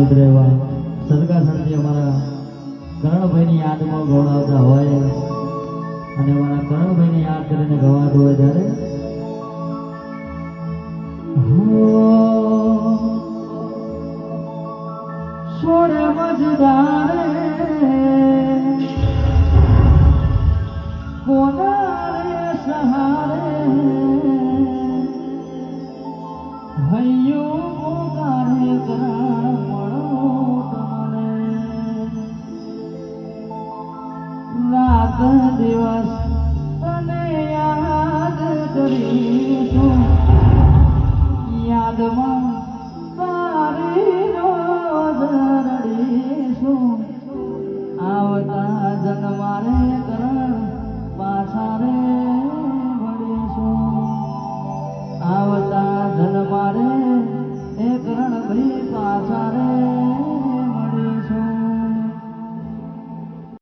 ગુજરેવા સદકા સંતી અમારા કરણભાઈની યાદમાં ગવડાવતા હોય અને અમારા કરણભાઈને યાદ કરીને ગવાતું હોય ત્યારે છોડે મજદારે કોનારે સહારે હૈયો ગારે કરા